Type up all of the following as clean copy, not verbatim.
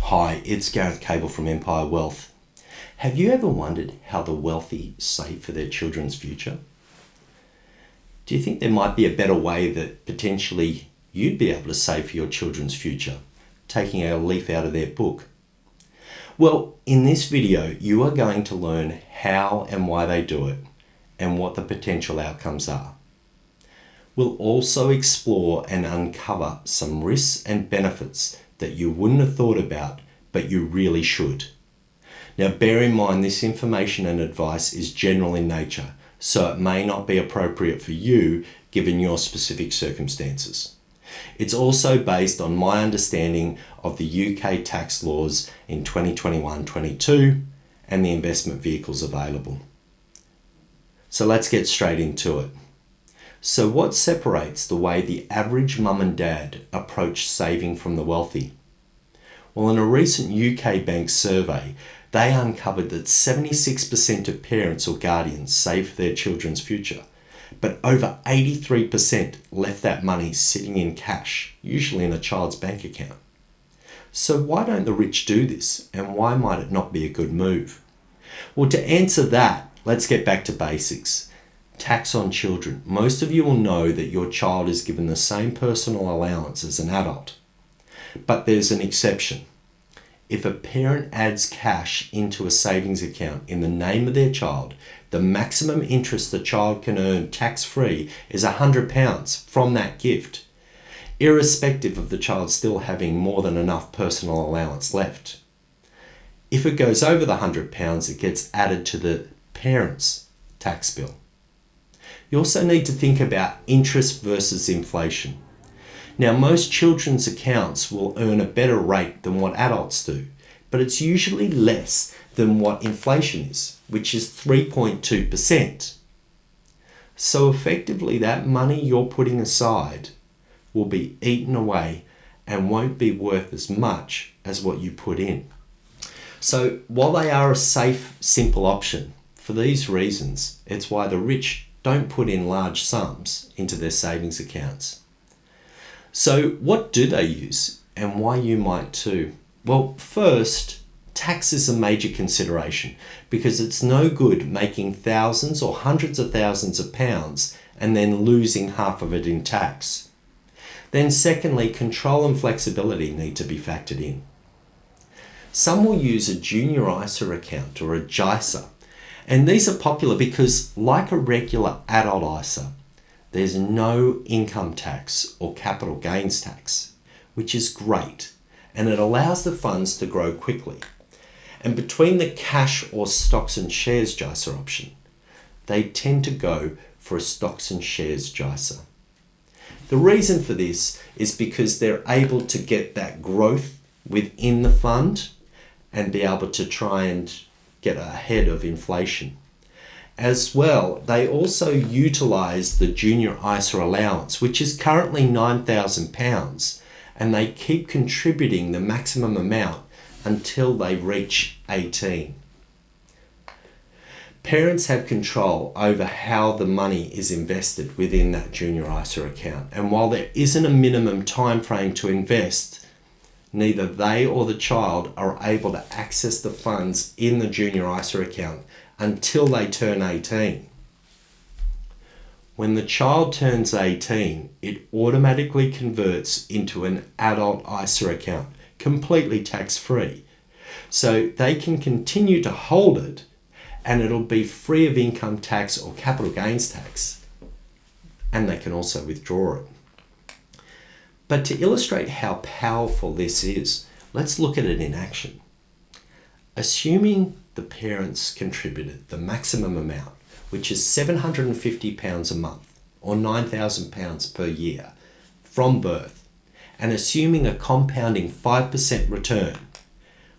Hi, it's Gareth Cable from Empire Wealth. Have you ever wondered how the wealthy save for their children's future? Do you think there might be a better way that potentially you'd be able to save for your children's future, taking a leaf out of their book? Well, in this video, you are going to learn how and why they do it and what the potential outcomes are. We'll also explore and uncover some risks and benefits that you wouldn't have thought about, but you really should. Now, bear in mind this information and advice is general in nature, so it may not be appropriate for you given your specific circumstances. It's also based on my understanding of the UK tax laws in 2021-22 and the investment vehicles available. So let's get straight into it. So what separates the way the average mum and dad approach saving from the wealthy? Well, in a recent UK bank survey, they uncovered that 76% of parents or guardians save for their children's future, but over 83% left that money sitting in cash, usually in a child's bank account. So why don't the rich do this, and why might it not be a good move? Well, to answer that, let's get back to basics. Tax on children. Most of you will know that your child is given the same personal allowance as an adult. But there's an exception. If a parent adds cash into a savings account in the name of their child, the maximum interest the child can earn tax-free is £100 from that gift, irrespective of the child still having more than enough personal allowance left. If it goes over the £100, it gets added to the parent's tax bill. You also need to think about interest versus inflation. Now, most children's accounts will earn a better rate than what adults do, but it's usually less than what inflation is, which is 3.2%. So effectively, that money you're putting aside will be eaten away and won't be worth as much as what you put in. So while they are a safe, simple option, for these reasons, it's why the rich don't put in large sums into their savings accounts. So what do they use and why you might too? Well, first, tax is a major consideration because it's no good making thousands or hundreds of thousands of pounds and then losing half of it in tax. Then secondly, control and flexibility need to be factored in. Some will use a junior ISA account or a JISA. And these are popular because, like a regular adult ISA, there's no income tax or capital gains tax, which is great, and it allows the funds to grow quickly. And between the cash or stocks and shares JISA option, they tend to go for a stocks and shares JISA. The reason for this is because they're able to get that growth within the fund and be able to try and get ahead of inflation. As well, they also utilise the junior ISA allowance, which is currently £9,000, and they keep contributing the maximum amount until they reach 18. Parents have control over how the money is invested within that junior ISA account, and while there isn't a minimum time frame to invest, neither they or the child are able to access the funds in the junior ISA account until they turn 18. When the child turns 18, it automatically converts into an adult ISA account, completely tax-free. So they can continue to hold it and it'll be free of income tax or capital gains tax. And they can also withdraw it. But to illustrate how powerful this is, let's look at it in action. Assuming the parents contributed the maximum amount, which is £750 a month or £9,000 per year from birth, and assuming a compounding 5% return,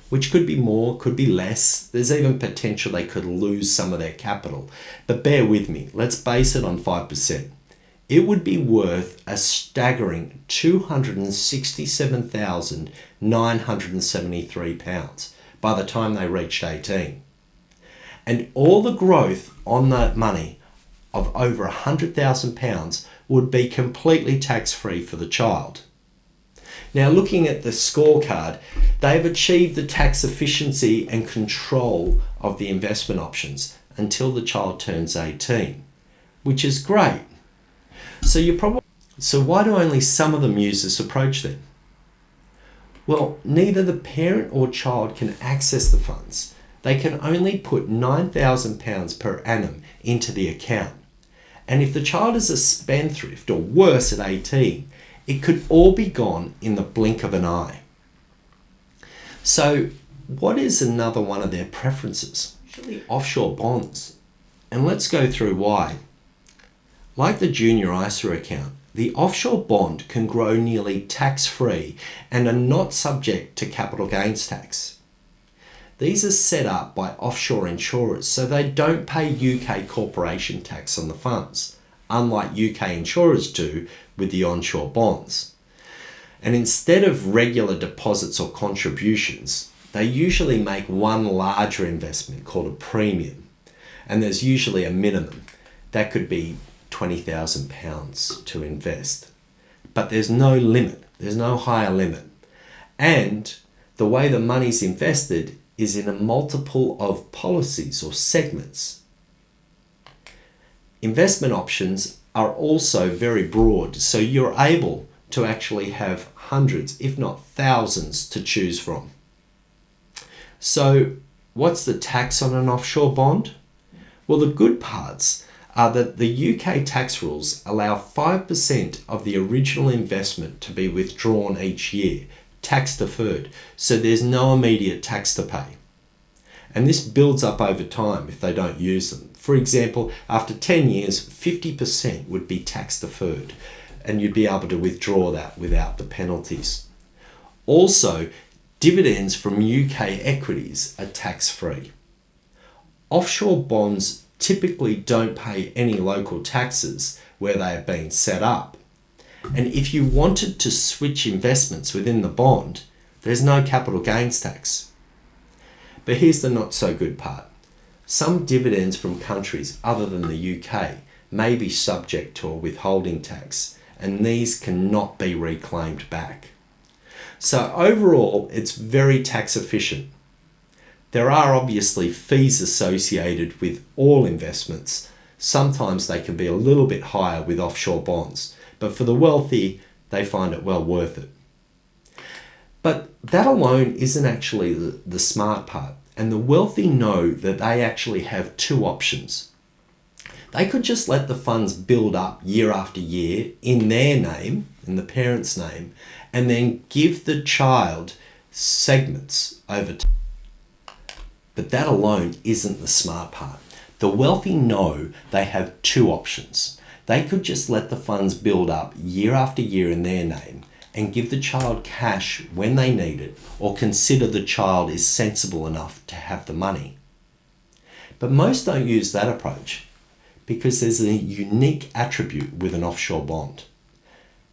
which could be more, could be less, there's even potential they could lose some of their capital. But bear with me, let's base it on 5%. It would be worth a staggering £267,973 by the time they reached 18. And all the growth on that money of over £100,000 would be completely tax-free for the child. Now, looking at the scorecard, They've achieved the tax efficiency and control of the investment options until the child turns 18, which is great. So why do only some of them use this approach then? Well, neither the parent or child can access the funds. They can only put £9,000 per annum into the account. And if the child is a spendthrift or worse at 18, it could all be gone in the blink of an eye. So what is another one of their preferences? Actually, offshore bonds. And let's go through why. Like the junior ISA account, the offshore bond can grow nearly tax-free and are not subject to capital gains tax. These are set up by offshore insurers, so they don't pay UK corporation tax on the funds, unlike UK insurers do with the onshore bonds. And instead of regular deposits or contributions, they usually make one larger investment called a premium. And there's usually a minimum. That could be £20,000 to invest. But there's no limit. There's no higher limit. And the way the money's invested is in a multiple of policies or segments. Investment options are also very broad, so you're able to actually have hundreds, if not thousands, to choose from. So what's the tax on an offshore bond? Well, the good parts are that the UK tax rules allow 5% of the original investment to be withdrawn each year, tax deferred, so there's no immediate tax to pay. And this builds up over time if they don't use them. For example, after 10 years, 50% would be tax deferred, and you'd be able to withdraw that without the penalties. Also, dividends from UK equities are tax-free. Offshore bonds typically don't pay any local taxes where they have been set up. And if you wanted to switch investments within the bond, there's no capital gains tax. But here's the not so good part. Some dividends from countries other than the UK may be subject to a withholding tax, and these cannot be reclaimed back. So overall, it's very tax efficient. There are obviously fees associated with all investments. Sometimes they can be a little bit higher with offshore bonds, but for the wealthy, they find it well worth it. But that alone isn't actually the smart part, and the wealthy know that they actually have two options. They could just let the funds build up year after year in their name, in the parent's name, and then give the child segments over time. But that alone isn't the smart part. The wealthy know they have two options. They could just let the funds build up year after year in their name and give the child cash when they need it, or consider the child is sensible enough to have the money. But most don't use that approach because there's a unique attribute with an offshore bond.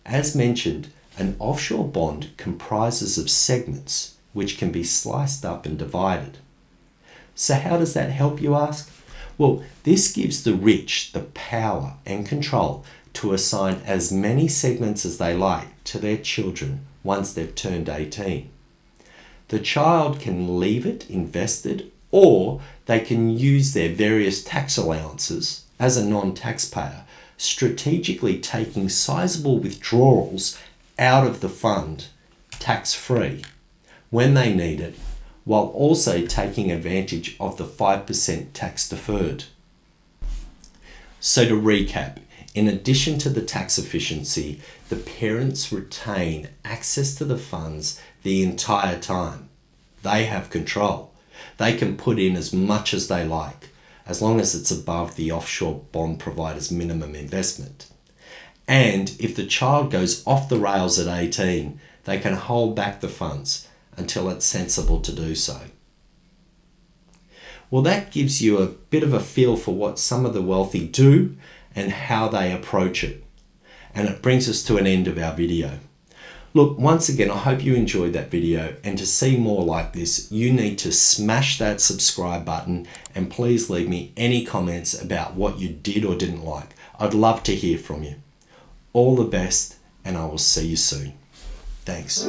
As mentioned, an offshore bond comprises of segments which can be sliced up and divided. So how does that help, you ask? Well, this gives the rich the power and control to assign as many segments as they like to their children once they've turned 18. The child can leave it invested, or they can use their various tax allowances as a non-taxpayer, strategically taking sizable withdrawals out of the fund tax-free when they need it, while also taking advantage of the 5% tax deferred. So to recap, in addition to the tax efficiency, the parents retain access to the funds the entire time. They have control. They can put in as much as they like, as long as it's above the offshore bond provider's minimum investment. And if the child goes off the rails at 18, they can hold back the funds until it's sensible to do so. Well, that gives you a bit of a feel for what some of the wealthy do and how they approach it. And it brings us to an end of our video. Look, once again, I hope you enjoyed that video, and to see more like this, you need to smash that subscribe button, and please leave me any comments about what you did or didn't like. I'd love to hear from you. All the best, and I will see you soon. Thanks.